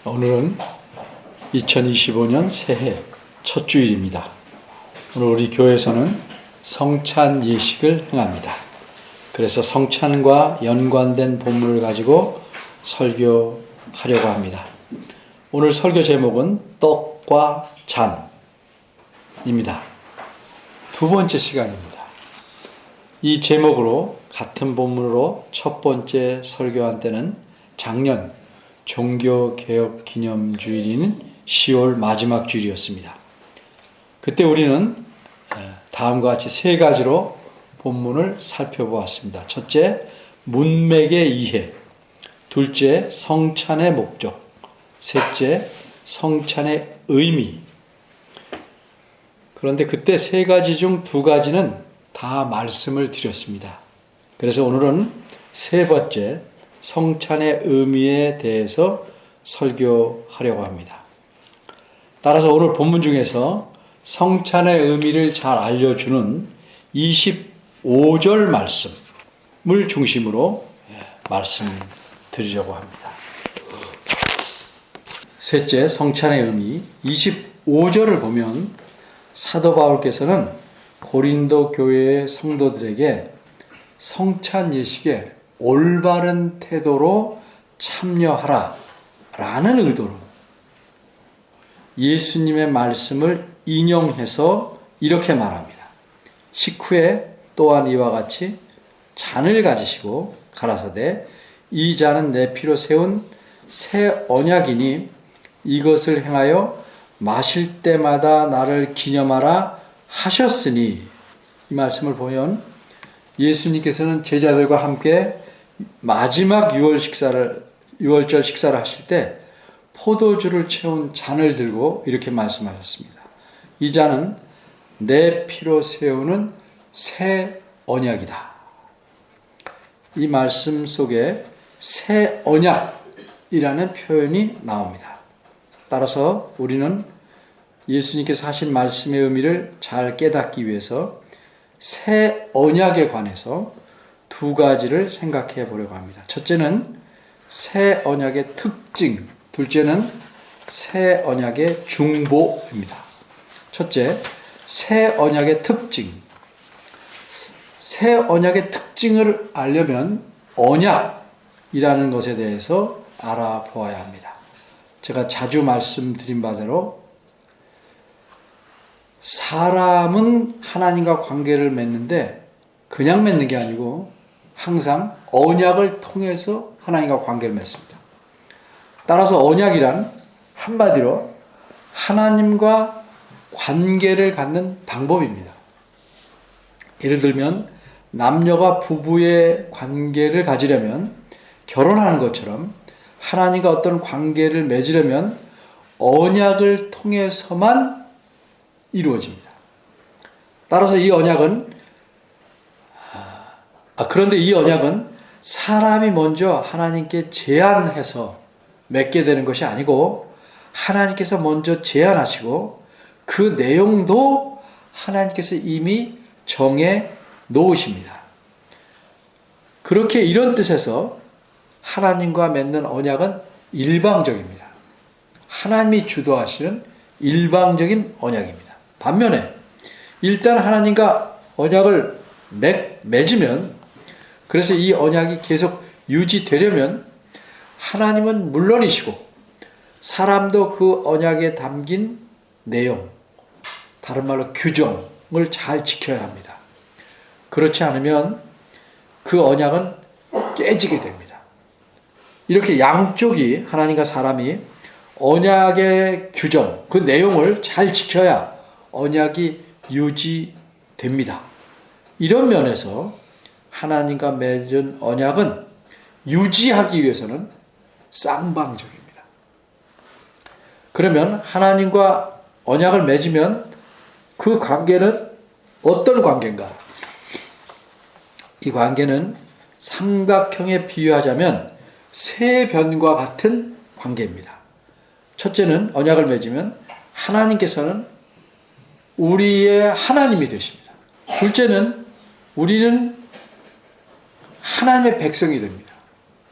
오늘은 2025년 새해 첫 주일입니다. 오늘 우리 교회에서는 성찬 예식을 행합니다. 그래서 성찬과 연관된 본문을 가지고 설교하려고 합니다. 오늘 설교 제목은 떡과 잔입니다. 두 번째 시간입니다. 이 제목으로 같은 본문으로 첫 번째 설교한 때는 작년 종교개혁 기념주일인 10월 마지막 주일이었습니다. 그때 우리는 다음과 같이 세 가지로 본문을 살펴보았습니다. 첫째, 문맥의 이해. 둘째, 성찬의 목적. 셋째, 성찬의 의미. 그런데 그때 세 가지 중 두 가지는 다 말씀을 드렸습니다. 그래서 오늘은 세 번째, 성찬의 의미에 대해서 설교하려고 합니다. 따라서 오늘 본문 중에서 성찬의 의미를 잘 알려주는 25절 말씀을 중심으로 말씀드리려고 합니다. 셋째, 성찬의 의미 25절을 보면 사도 바울께서는 고린도 교회의 성도들에게 성찬 예식에 올바른 태도로 참여하라 라는 의도로 예수님의 말씀을 인용해서 이렇게 말합니다. 식후에 또한 이와 같이 잔을 가지시고 가라사대 이 잔은 내 피로 세운 새 언약이니 이것을 행하여 마실 때마다 나를 기념하라 하셨으니, 이 말씀을 보면 예수님께서는 제자들과 함께 마지막 유월절 식사를 하실 때 포도주를 채운 잔을 들고 이렇게 말씀하셨습니다. 이 잔은 내 피로 세우는 새 언약이다. 이 말씀 속에 새 언약이라는 표현이 나옵니다. 따라서 우리는 예수님께서 하신 말씀의 의미를 잘 깨닫기 위해서 새 언약에 관해서 두 가지를 생각해 보려고 합니다. 첫째는 새 언약의 특징, 둘째는 새 언약의 중보입니다. 첫째, 새 언약의 특징. 새 언약의 특징을 알려면 언약이라는 것에 대해서 알아보아야 합니다. 제가 자주 말씀드린 바대로 사람은 하나님과 관계를 맺는데 그냥 맺는 게 아니고 항상 언약을 통해서 하나님과 관계를 맺습니다. 따라서 언약이란 한마디로 하나님과 관계를 갖는 방법입니다. 예를 들면 남녀가 부부의 관계를 가지려면 결혼하는 것처럼 하나님과 어떤 관계를 맺으려면 언약을 통해서만 이루어집니다. 따라서 이 언약은 그런데 이 언약은 사람이 먼저 하나님께 제안해서 맺게 되는 것이 아니고 하나님께서 먼저 제안하시고 그 내용도 하나님께서 이미 정해 놓으십니다. 그렇게 이런 뜻에서 하나님과 맺는 언약은 일방적입니다. 하나님이 주도하시는 일방적인 언약입니다. 반면에 일단 하나님과 언약을 맺으면, 그래서 이 언약이 계속 유지되려면 하나님은 물론이시고 사람도 그 언약에 담긴 내용, 다른 말로 규정을 잘 지켜야 합니다. 그렇지 않으면 그 언약은 깨지게 됩니다. 이렇게 양쪽이, 하나님과 사람이 언약의 규정, 그 내용을 잘 지켜야 언약이 유지됩니다. 이런 면에서 하나님과 맺은 언약은 유지하기 위해서는 쌍방적입니다. 그러면 하나님과 언약을 맺으면 그 관계는 어떤 관계인가? 이 관계는 삼각형에 비유하자면 세 변과 같은 관계입니다. 첫째는 언약을 맺으면 하나님께서는 우리의 하나님이 되십니다. 둘째는 우리는 하나님의 백성이 됩니다.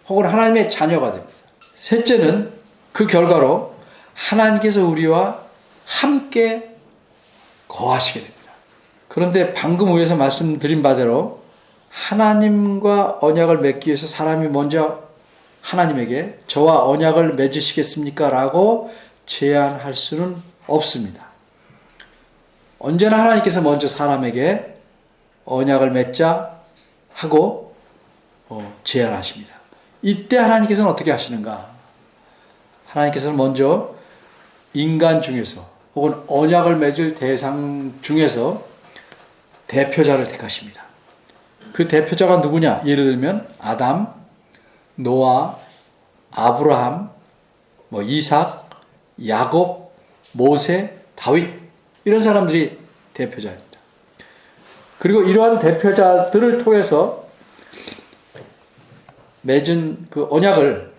혹은 하나님의 자녀가 됩니다. 셋째는 그 결과로 하나님께서 우리와 함께 거하시게 됩니다. 그런데 방금 위에서 말씀드린 바대로 하나님과 언약을 맺기 위해서 사람이 먼저 하나님에게 저와 언약을 맺으시겠습니까? 라고 제안할 수는 없습니다. 언제나 하나님께서 먼저 사람에게 언약을 맺자 하고 제안하십니다. 이때 하나님께서는 어떻게 하시는가? 하나님께서는 먼저 인간 중에서 혹은 언약을 맺을 대상 중에서 대표자를 택하십니다. 그 대표자가 누구냐? 예를 들면 아담, 노아, 아브라함, 이삭, 야곱, 모세, 다윗 이런 사람들이 대표자입니다. 그리고 이러한 대표자들을 통해서 맺은 그 언약을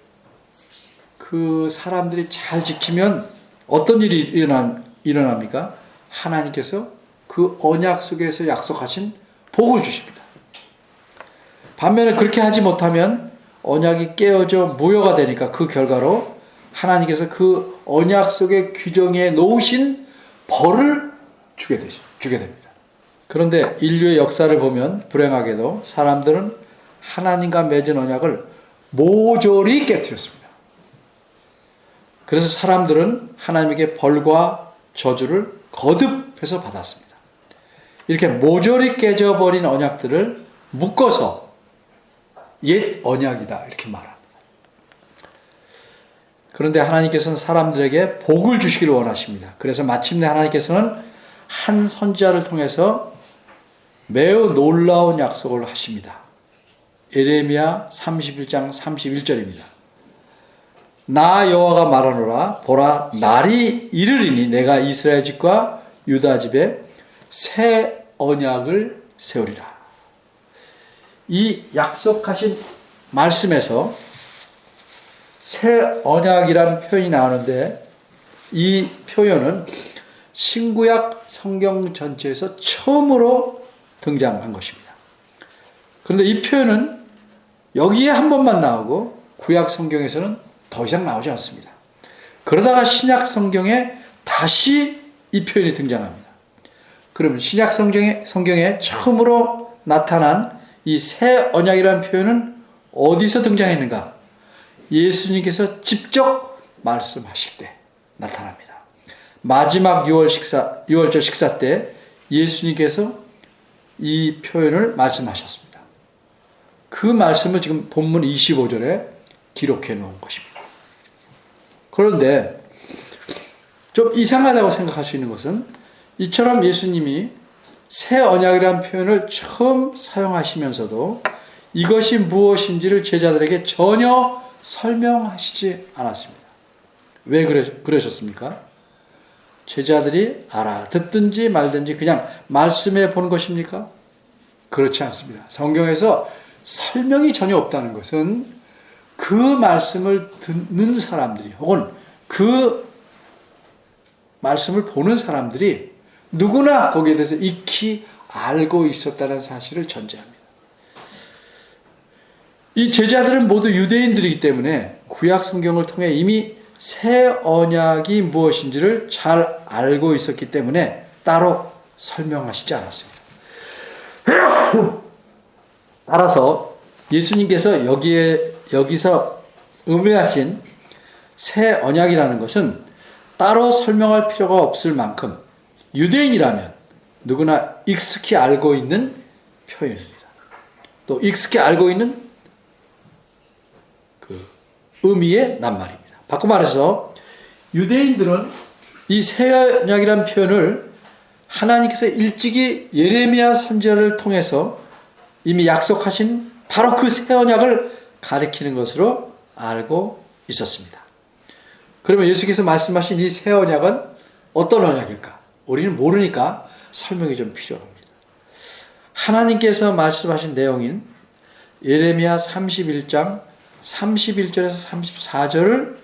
그 사람들이 잘 지키면 어떤 일이 일어납니까? 하나님께서 그 언약 속에서 약속하신 복을 주십니다. 반면에 그렇게 하지 못하면 언약이 깨어져 무효가 되니까 그 결과로 하나님께서 그 언약 속의 규정에 놓으신 벌을 주게 됩니다. 그런데 인류의 역사를 보면 불행하게도 사람들은 하나님과 맺은 언약을 모조리 깨뜨렸습니다. 그래서 사람들은 하나님에게 벌과 저주를 거듭해서 받았습니다. 이렇게 모조리 깨져버린 언약들을 묶어서 옛 언약이다 이렇게 말합니다. 그런데 하나님께서는 사람들에게 복을 주시기를 원하십니다. 그래서 마침내 하나님께서는 한 선지자를 통해서 매우 놀라운 약속을 하십니다. 예레미야 31장 31절입니다. 나 여호와가 말하노라 보라 날이 이르리니 내가 이스라엘 집과 유다 집에 새 언약을 세우리라. 이 약속하신 말씀에서 새 언약이라는 표현이 나오는데 이 표현은 신구약 성경 전체에서 처음으로 등장한 것입니다. 그런데 이 표현은 여기에 한 번만 나오고 구약 성경에서는 더 이상 나오지 않습니다. 그러다가 신약 성경에 다시 이 표현이 등장합니다. 그러면 신약 성경에 처음으로 나타난 이 새 언약이라는 표현은 어디서 등장했는가? 예수님께서 직접 말씀하실 때 나타납니다. 마지막 유월절 식사 때 예수님께서 이 표현을 말씀하셨습니다. 그 말씀을 지금 본문 25절에 기록해 놓은 것입니다. 그런데 좀 이상하다고 생각할 수 있는 것은 이처럼 예수님이 새 언약이라는 표현을 처음 사용하시면서도 이것이 무엇인지를 제자들에게 전혀 설명하시지 않았습니다. 왜 그러셨습니까? 제자들이 알아듣든지 말든지 그냥 말씀해 보는 것입니까? 그렇지 않습니다. 성경에서 설명이 전혀 없다는 것은 그 말씀을 듣는 사람들이 혹은 그 말씀을 보는 사람들이 누구나 거기에 대해서 익히 알고 있었다는 사실을 전제합니다. 이 제자들은 모두 유대인들이기 때문에 구약 성경을 통해 이미 새 언약이 무엇인지를 잘 알고 있었기 때문에 따로 설명하시지 않았습니다. 따라서 예수님께서 여기서 의미하신 새 언약이라는 것은 따로 설명할 필요가 없을 만큼 유대인이라면 누구나 익숙히 알고 있는 표현입니다. 또 익숙히 알고 있는 그 의미의 낱말입니다. 바꿔 말해서 유대인들은 이 새 언약이라는 표현을 하나님께서 일찍이 예레미야 선지자를 통해서 이미 약속하신 바로 그 새 언약을 가리키는 것으로 알고 있었습니다. 그러면 예수께서 말씀하신 이 새 언약은 어떤 언약일까? 우리는 모르니까 설명이 좀 필요합니다. 하나님께서 말씀하신 내용인 예레미야 31장 31절에서 34절을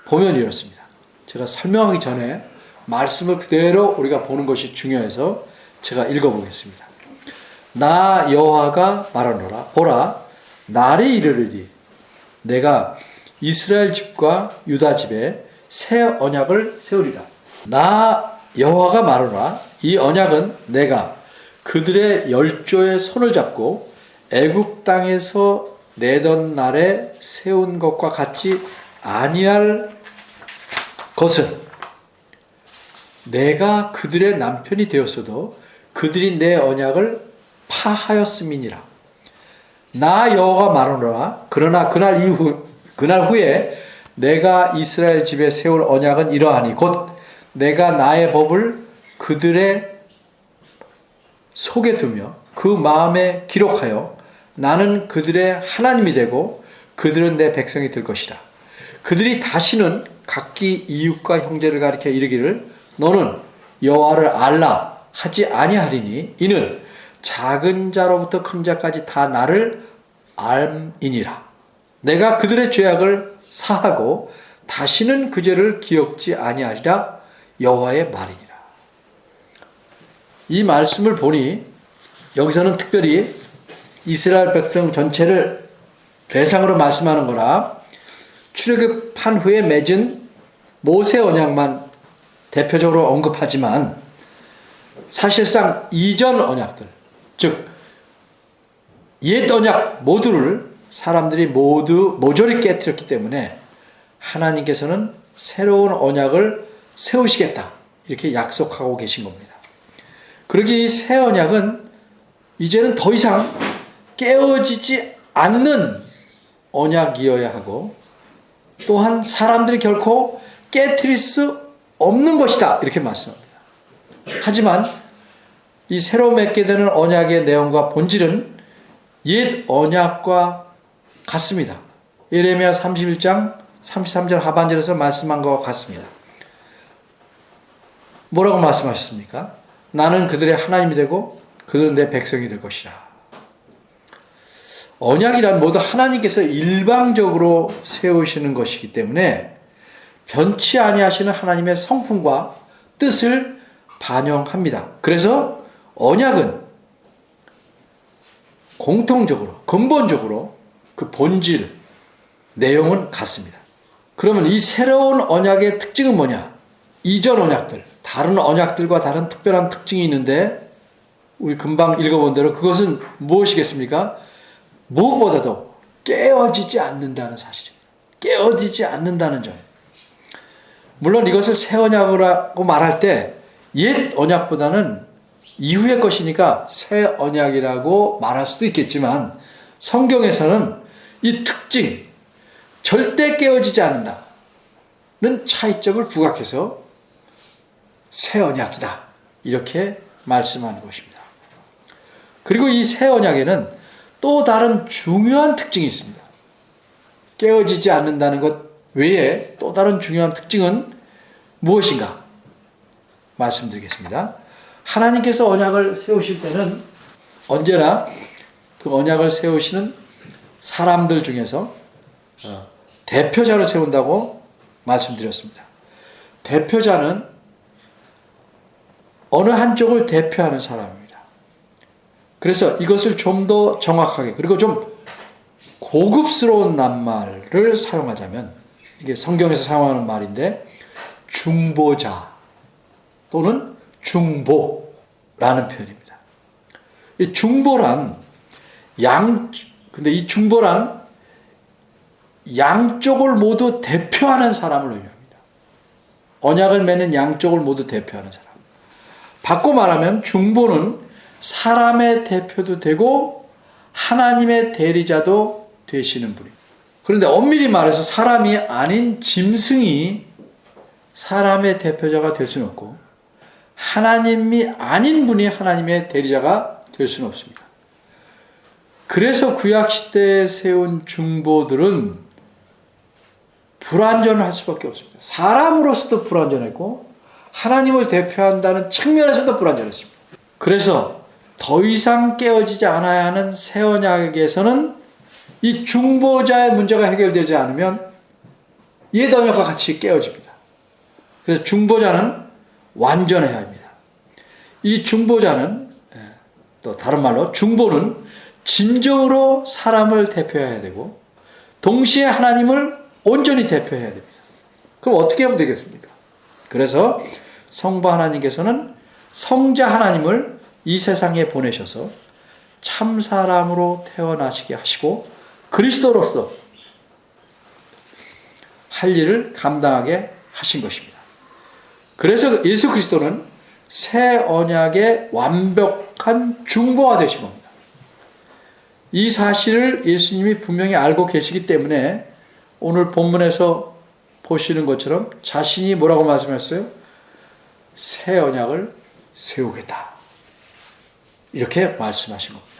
보면 이렇습니다. 제가 설명하기 전에 말씀을 그대로 우리가 보는 것이 중요해서 제가 읽어보겠습니다. 나 여호와가 말하노라 보라 날이 이르리니 내가 이스라엘 집과 유다 집에 새 언약을 세우리라. 나 여호와가 말하노라. 이 언약은 내가 그들의 열조의 손을 잡고 애굽 땅에서 내던 날에 세운 것과 같이 아니할 것은 내가 그들의 남편이 되었어도 그들이 내 언약을 파하였음이니라. 나 여호와가 말하노라. 그러나 그날 후에 내가 이스라엘 집에 세울 언약은 이러하니 곧 내가 나의 법을 그들의 속에 두며 그 마음에 기록하여 나는 그들의 하나님이 되고 그들은 내 백성이 될 것이라. 그들이 다시는 각기 이웃과 형제를 가리켜 이르기를 너는 여호와를 알라 하지 아니하리니 이는 작은 자로부터 큰 자까지 다 나를 알미니라. 내가 그들의 죄악을 사하고 다시는 그 죄를 기억지 아니하리라. 여호와의 말이니라. 이 말씀을 보니 여기서는 특별히 이스라엘 백성 전체를 대상으로 말씀하는 거라 출애굽한 후에 맺은 모세 언약만 대표적으로 언급하지만 사실상 이전 언약들, 즉 옛 언약 모두를 사람들이 모조리 깨뜨렸기 때문에 하나님께서는 새로운 언약을 세우시겠다 이렇게 약속하고 계신 겁니다. 그러기에 이 새 언약은 이제는 더 이상 깨어지지 않는 언약이어야 하고 또한 사람들이 결코 깨트릴 수 없는 것이다 이렇게 말씀합니다. 하지만 이 새로 맺게 되는 언약의 내용과 본질은 옛 언약과 같습니다. 예레미야 31장 33절 하반절에서 말씀한 것과 같습니다. 뭐라고 말씀하셨습니까? 나는 그들의 하나님이 되고 그들은 내 백성이 될 것이라. 언약이란 모두 하나님께서 일방적으로 세우시는 것이기 때문에 변치 아니하시는 하나님의 성품과 뜻을 반영합니다. 그래서 언약은 공통적으로 근본적으로 그 본질 내용은 같습니다. 그러면 이 새로운 언약의 특징은 뭐냐? 이전 언약들, 다른 언약들과 다른 특별한 특징이 있는데 우리 금방 읽어본 대로 그것은 무엇이겠습니까? 무엇보다도 깨어지지 않는다는 사실입니다. 깨어지지 않는다는 점. 물론 이것을 새 언약이라고 말할 때 옛 언약보다는 이후의 것이니까 새 언약이라고 말할 수도 있겠지만 성경에서는 이 특징, 절대 깨어지지 않는다는 차이점을 부각해서 새 언약이다 이렇게 말씀하는 것입니다. 그리고 이 새 언약에는 또 다른 중요한 특징이 있습니다. 깨어지지 않는다는 것 외에 또 다른 중요한 특징은 무엇인가 말씀드리겠습니다. 하나님께서 언약을 세우실 때는 언제나 그 언약을 세우시는 사람들 중에서 대표자를 세운다고 말씀드렸습니다. 대표자는 어느 한쪽을 대표하는 사람입니다. 그래서 이것을 좀 더 정확하게 그리고 좀 고급스러운 낱말을 사용하자면 이게 성경에서 사용하는 말인데 중보자 또는 중보라는 표현입니다. 이 중보란 근데 이 중보란 양쪽을 모두 대표하는 사람을 의미합니다. 언약을 맺는 양쪽을 모두 대표하는 사람. 바꿔 말하면 중보는 사람의 대표도 되고 하나님의 대리자도 되시는 분입니다. 그런데 엄밀히 말해서 사람이 아닌 짐승이 사람의 대표자가 될 수는 없고 하나님이 아닌 분이 하나님의 대리자가 될 수는 없습니다. 그래서 구약시대에 세운 중보들은 불완전할 수밖에 없습니다. 사람으로서도 불완전했고 하나님을 대표한다는 측면에서도 불완전했습니다. 그래서 더 이상 깨어지지 않아야 하는 새 언약에서는 이 중보자의 문제가 해결되지 않으면 옛 언약과 같이 깨어집니다. 그래서 중보자는 완전해야 합니다. 이 중보자는 또 다른 말로 중보는 진정으로 사람을 대표해야 되고 동시에 하나님을 온전히 대표해야 됩니다. 그럼 어떻게 하면 되겠습니까? 그래서 성부 하나님께서는 성자 하나님을 이 세상에 보내셔서 참 사람으로 태어나시게 하시고 그리스도로서 할 일을 감당하게 하신 것입니다. 그래서 예수 그리스도는 새 언약의 완벽한 중보가 되신 겁니다. 이 사실을 예수님이 분명히 알고 계시기 때문에 오늘 본문에서 보시는 것처럼 자신이 뭐라고 말씀했어요? 새 언약을 세우겠다. 이렇게 말씀하신 겁니다.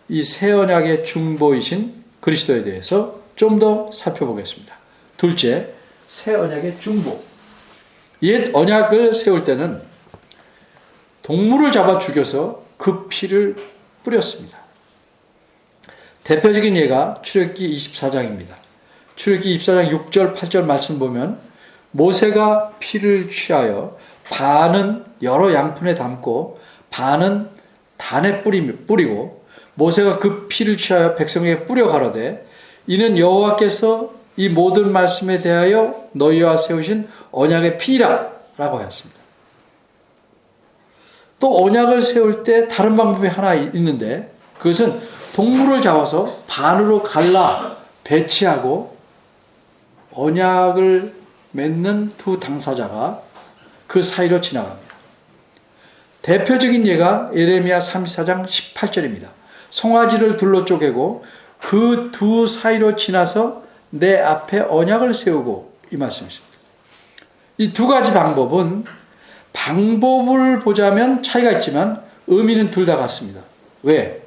이 새 언약의 중보이신 그리스도에 대해서 좀 더 살펴보겠습니다. 둘째, 새 언약의 중보. 옛 언약을 세울 때는 동물을 잡아 죽여서 그 피를 뿌렸습니다. 대표적인 예가 출애굽기 24장입니다. 출애굽기 24장 6절 8절 말씀 보면 모세가 피를 취하여 반은 여러 양푼에 담고 반은 단에 뿌리고 모세가 그 피를 취하여 백성에게 뿌려 가로되 이는 여호와께서 이 모든 말씀에 대하여 너희와 세우신 언약의 피라 라고 하였습니다. 또 언약을 세울 때 다른 방법이 하나 있는데 그것은 동물을 잡아서 반으로 갈라 배치하고 언약을 맺는 두 당사자가 그 사이로 지나갑니다. 대표적인 예가 예레미야 34장 18절입니다. 송아지를 둘러 쪼개고 그 두 사이로 지나서 내 앞에 언약을 세우고 이 말씀이십니다. 이 두 가지 방법은 방법을 보자면 차이가 있지만 의미는 둘 다 같습니다. 왜?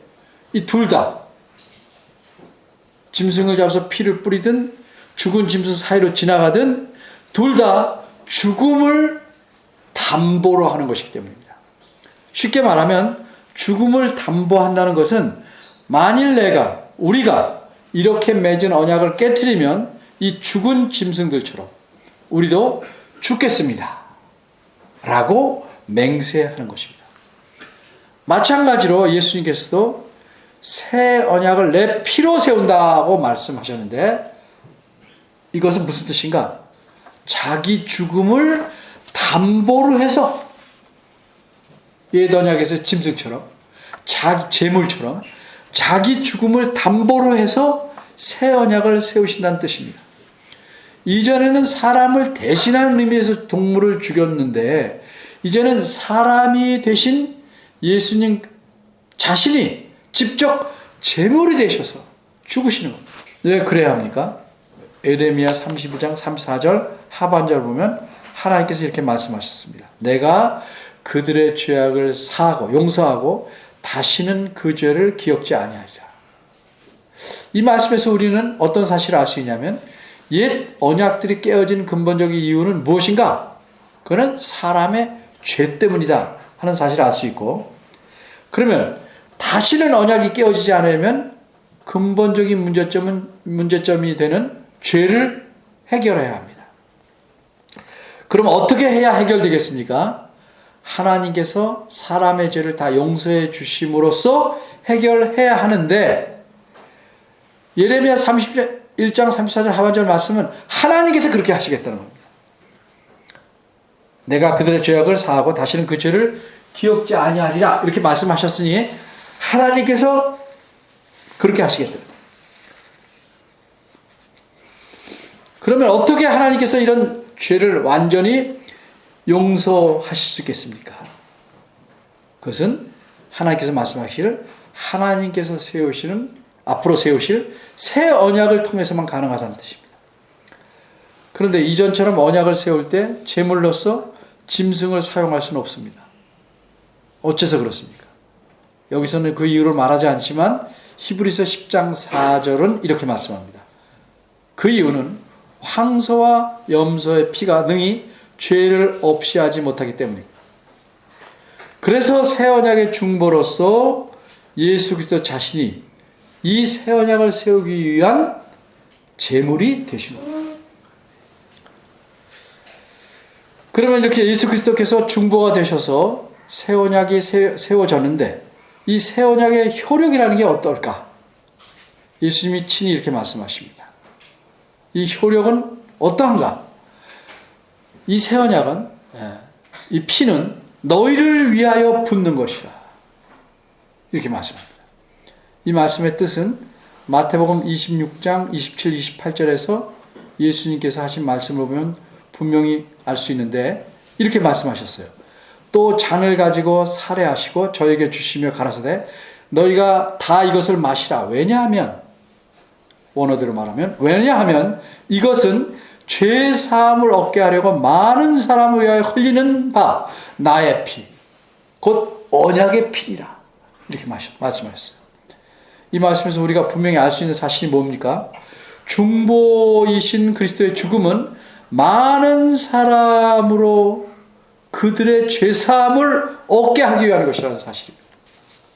이 둘 다 짐승을 잡아서 피를 뿌리든 죽은 짐승 사이로 지나가든 둘 다 죽음을 담보로 하는 것이기 때문입니다. 쉽게 말하면 죽음을 담보한다는 것은 만일 우리가 이렇게 맺은 언약을 깨트리면 이 죽은 짐승들처럼 우리도 죽겠습니다. 라고 맹세하는 것입니다. 마찬가지로 예수님께서도 새 언약을 내 피로 세운다고 말씀하셨는데 이것은 무슨 뜻인가? 자기 죽음을 담보로 해서 옛 언약에서 짐승처럼 자기 재물처럼 자기 죽음을 담보로 해서 새 언약을 세우신다는 뜻입니다. 이전에는 사람을 대신하는 의미에서 동물을 죽였는데 이제는 사람이 되신 예수님 자신이 직접 제물이 되셔서 죽으시는 겁니다. 왜 그래야 합니까? 에레미야 32장 34절 하반절 보면 하나님께서 이렇게 말씀하셨습니다. 내가 그들의 죄악을 사하고 용서하고 다시는 그 죄를 기억지 아니하리라. 이 말씀에서 우리는 어떤 사실을 알 수 있냐면 옛 언약들이 깨어진 근본적인 이유는 무엇인가? 그는 사람의 죄 때문이다 하는 사실을 알 수 있고 그러면 다시는 언약이 깨어지지 않으면 근본적인 문제점이 되는 죄를 해결해야 합니다. 그럼 어떻게 해야 해결되겠습니까? 하나님께서 사람의 죄를 다 용서해 주심으로써 해결해야 하는데 예레미야 31장 34절 하반절 말씀은 하나님께서 그렇게 하시겠다는 겁니다. 내가 그들의 죄악을 사하고 다시는 그 죄를 기억지 아니하리라 이렇게 말씀하셨으니 하나님께서 그렇게 하시겠다. 그러면 어떻게 하나님께서 이런 죄를 완전히 용서하실 수 있겠습니까? 그것은 하나님께서 말씀하시기를 하나님께서 앞으로 세우실 새 언약을 통해서만 가능하다는 뜻입니다. 그런데 이전처럼 언약을 세울 때 제물로서 짐승을 사용할 수는 없습니다. 어째서 그렇습니까? 여기서는 그 이유를 말하지 않지만 히브리서 10장 4절은 이렇게 말씀합니다. 그 이유는 황소와 염소의 피가 능히 죄를 없이 하지 못하기 때문입니다. 그래서 새 언약의 중보로서 예수 그리스도 자신이 이 새 언약을 세우기 위한 제물이 되신 겁니다. 그러면 이렇게 예수 그리스도께서 중보가 되셔서 새 언약이 세워졌는데 이 새 언약의 효력이라는 게 어떨까? 예수님이 친히 이렇게 말씀하십니다. 이 효력은 어떠한가? 이 새 언약은, 이 피는 너희를 위하여 붓는 것이라. 이렇게 말씀합니다. 이 말씀의 뜻은 마태복음 26장 27, 28절에서 예수님께서 하신 말씀을 보면 분명히 알 수 있는데 이렇게 말씀하셨어요. 또 잔을 가지고 살해하시고 저에게 주시며 가라사대 너희가 다 이것을 마시라. 왜냐하면, 원어대로 말하면, 왜냐하면 이것은 죄 사함을 얻게 하려고 많은 사람을 위하여 흘리는 바 나의 피, 곧 언약의 피니라. 이렇게 말씀하셨어요. 이 말씀에서 우리가 분명히 알 수 있는 사실이 뭡니까? 중보이신 그리스도의 죽음은 많은 사람으로 그들의 죄사함을 얻게 하기 위한 것이라는 사실입니다.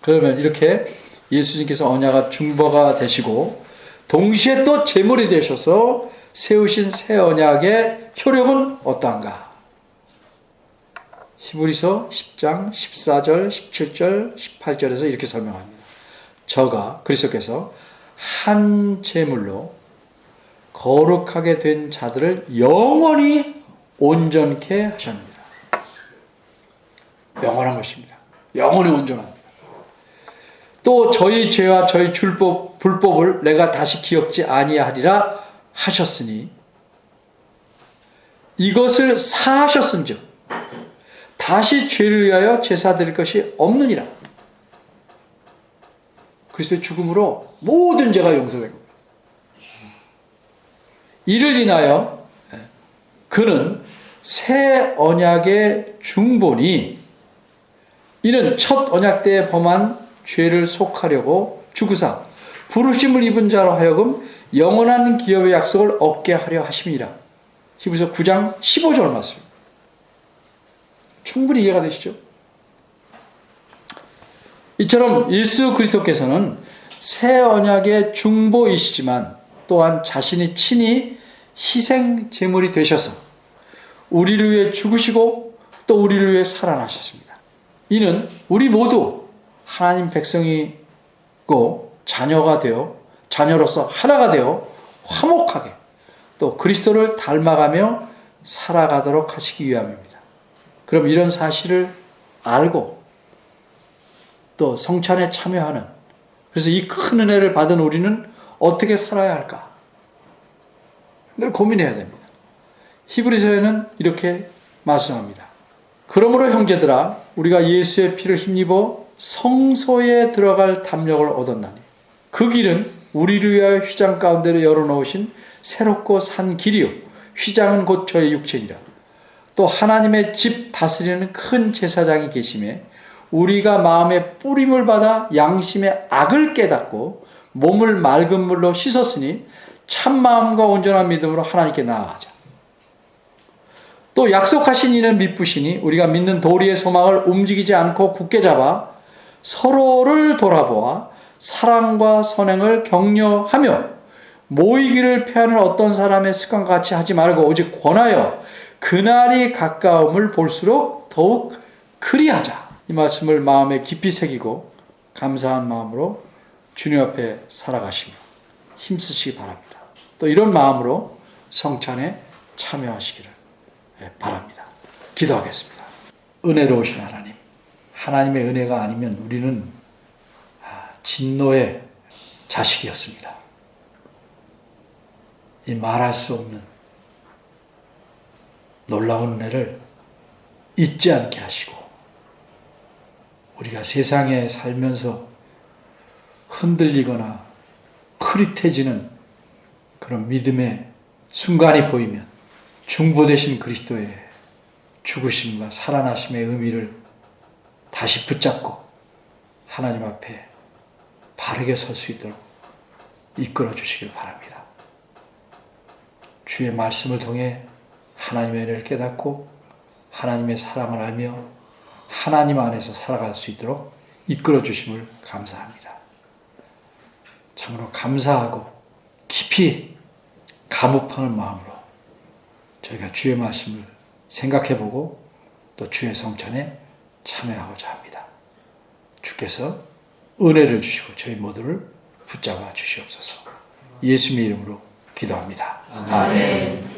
그러면 이렇게 예수님께서 언약의 중보가 되시고 동시에 또 제물이 되셔서 세우신 새 언약의 효력은 어떠한가? 히브리서 10장 14절 17절 18절에서 이렇게 설명합니다. 저가 그리스도께서 한 제물로 거룩하게 된 자들을 영원히 온전케 하셨느니라. 영원한 것입니다. 영원히 온전합니다. 또 저희 죄와 저희 불법을 내가 다시 기억지 아니하리라 하셨으니 이것을 사하셨은즉 다시 죄를 위하여 제사 드릴 것이 없느니라. 그리스도의 죽음으로 모든 죄가 용서된 겁니다. 이를 인하여 그는 새 언약의 중보니 이는 첫 언약 때에 범한 죄를 속하려고 주구사 부르심을 입은 자로 하여금 영원한 기업의 약속을 얻게 하려 하심이라. 히브리서 9장 15절 말씀. 충분히 이해가 되시죠? 이처럼 예수 그리스도께서는 새 언약의 중보이시지만 또한 자신이 친히 희생 제물이 되셔서 우리를 위해 죽으시고 또 우리를 위해 살아나셨습니다. 이는 우리 모두 하나님 백성이고 자녀가 되어 자녀로서 하나가 되어 화목하게 또 그리스도를 닮아가며 살아가도록 하시기 위함입니다. 그럼 이런 사실을 알고 또 성찬에 참여하는, 그래서 이 큰 은혜를 받은 우리는 어떻게 살아야 할까? 늘 고민해야 됩니다. 히브리서에는 이렇게 말씀합니다. 그러므로 형제들아 우리가 예수의 피를 힘입어 성소에 들어갈 담력을 얻었나니 그 길은 우리를 위하여 휘장 가운데로 열어놓으신 새롭고 산 길이요 휘장은 곧 저의 육체니라. 또 하나님의 집 다스리는 큰 제사장이 계심에 우리가 마음의 뿌림을 받아 양심의 악을 깨닫고 몸을 맑은 물로 씻었으니 참 마음과 온전한 믿음으로 하나님께 나아가자. 또 약속하신 이는 믿으시니 우리가 믿는 도리의 소망을 움직이지 않고 굳게 잡아 서로를 돌아보아 사랑과 선행을 격려하며 모이기를 피하는 어떤 사람의 습관과 같이 하지 말고 오직 권하여 그날이 가까움을 볼수록 더욱 그리하자. 이 말씀을 마음에 깊이 새기고 감사한 마음으로 주님 앞에 살아가시며 힘쓰시기 바랍니다. 또 이런 마음으로 성찬에 참여하시기를 바랍니다. 기도하겠습니다. 은혜로우신 하나님, 하나님의 은혜가 아니면 우리는 진노의 자식이었습니다. 이 말할 수 없는 놀라운 은혜를 잊지 않게 하시고 우리가 세상에 살면서 흔들리거나 흐릿해지는 그런 믿음의 순간이 보이면 중보되신 그리스도의 죽으심과 살아나심의 의미를 다시 붙잡고 하나님 앞에 바르게 설 수 있도록 이끌어 주시길 바랍니다. 주의 말씀을 통해 하나님의 은혜를 깨닫고 하나님의 사랑을 알며 하나님 안에서 살아갈 수 있도록 이끌어 주심을 감사합니다. 참으로 감사하고 깊이 감옥하는 마음으로 저희가 주의 말씀을 생각해보고 또 주의 성찬에 참여하고자 합니다. 주께서 은혜를 주시고 저희 모두를 붙잡아 주시옵소서. 예수님의 이름으로 기도합니다. 아멘.